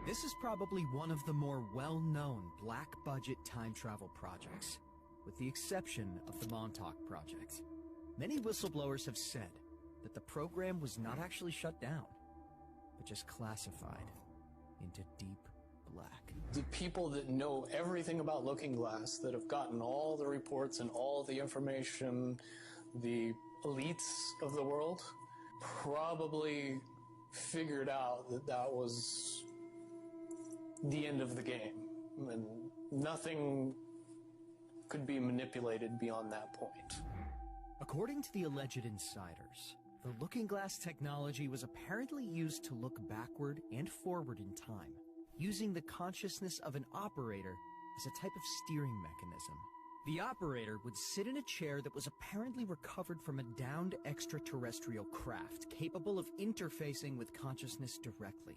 This is probably one of the more well-known black-budget time travel projects, with the exception of the Montauk Project. Many whistleblowers have said that the program was not actually shut down, but just classified into deep black. The people that know everything about Looking Glass, that have gotten all the reports and all the information, the elites of the world, probably figured out that that was the end of the game, and nothing could be manipulated beyond that point. According to the alleged insiders, the Looking Glass technology was apparently used to look backward and forward in time, using the consciousness of an operator as a type of steering mechanism. The operator would sit in a chair that was apparently recovered from a downed extraterrestrial craft capable of interfacing with consciousness directly.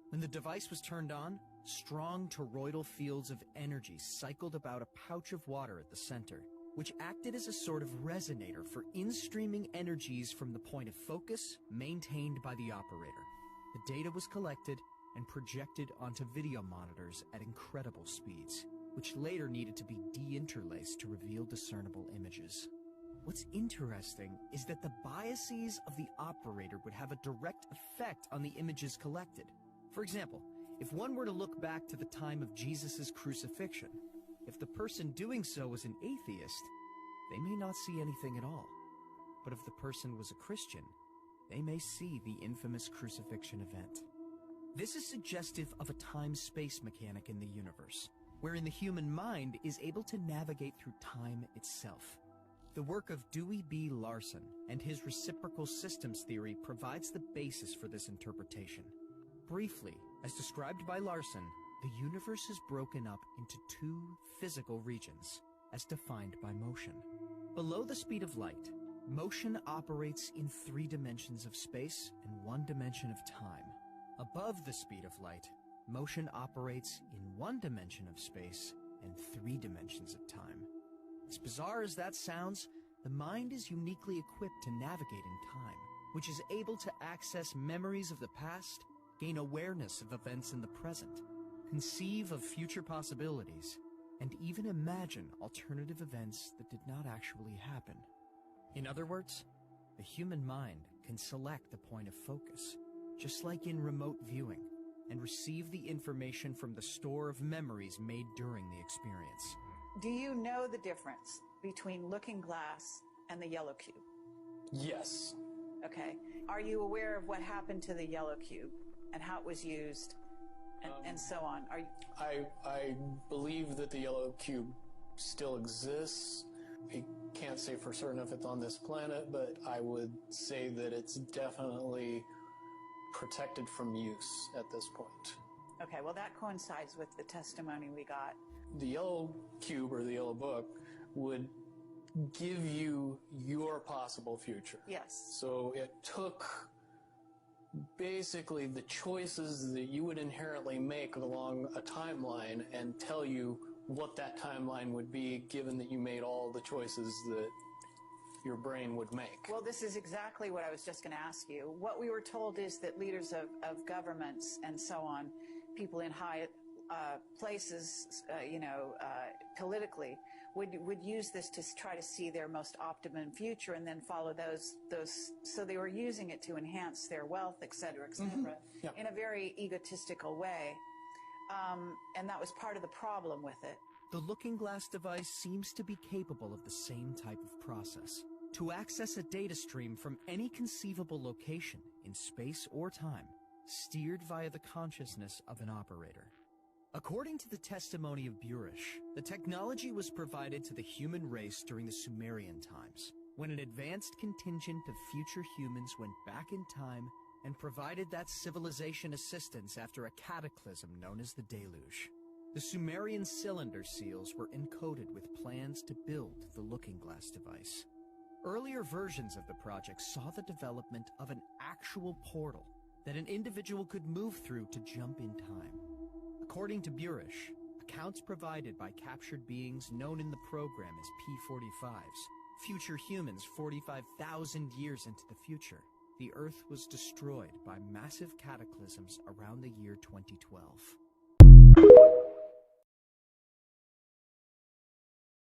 When the device was turned on, strong toroidal fields of energy cycled about a pouch of water at the center, which acted as a sort of resonator for in-streaming energies from the point of focus maintained by the operator. The data was collected and projected onto video monitors at incredible speeds, which later needed to be deinterlaced to reveal discernible images. What's interesting is that the biases of the operator would have a direct effect on the images collected. For example, if one were to look back to the time of Jesus' crucifixion, if the person doing so was an atheist, they may not see anything at all. But if the person was a Christian, they may see the infamous crucifixion event. This is suggestive of a time-space mechanic in the universe, wherein the human mind is able to navigate through time itself. The work of Dewey B. Larson and his reciprocal systems theory provides the basis for this interpretation. Briefly, as described by Larson, the universe is broken up into two physical regions, as defined by motion. Below the speed of light, motion operates in 3 dimensions of space and 1 dimension of time. Above the speed of light, motion operates in 1 dimension of space and 3 dimensions of time. As bizarre as that sounds, the mind is uniquely equipped to navigate in time, which is able to access memories of the past, gain awareness of events in the present, conceive of future possibilities, and even imagine alternative events that did not actually happen. In other words, the human mind can select the point of focus, just like in remote viewing, and receive the information from the store of memories made during the experience. Do you know the difference between Looking Glass and the yellow cube? Yes. Okay. Are you aware of what happened to the yellow cube and how it was used and so on? I believe that the yellow cube still exists. I can't say for certain if it's on this planet, but I would say that it's definitely protected from use at this point. Okay, well that coincides with the testimony we got. The yellow cube or the yellow book would give you your possible future. Yes. So it took basically the choices that you would inherently make along a timeline and tell you what that timeline would be, given that you made all the choices that your brain would make. Well, this is exactly what I was just going to ask you. What we were told is that leaders of governments and so on, people in high places, politically, would use this to try to see their most optimum future and then follow those. So they were using it to enhance their wealth, et cetera, Yep. in a very egotistical way. And that was part of the problem with it. The Looking Glass device seems to be capable of the same type of process, to access a data stream from any conceivable location in space or time, steered via the consciousness of an operator. According to the testimony of Burish, the technology was provided to the human race during the Sumerian times, when an advanced contingent of future humans went back in time and provided that civilization assistance after a cataclysm known as the Deluge. The Sumerian cylinder seals were encoded with plans to build the Looking Glass device. Earlier versions of the project saw the development of an actual portal that an individual could move through to jump in time. According to Burish, accounts provided by captured beings known in the program as P-45s, future humans 45,000 years into the future, the Earth was destroyed by massive cataclysms around the year 2012.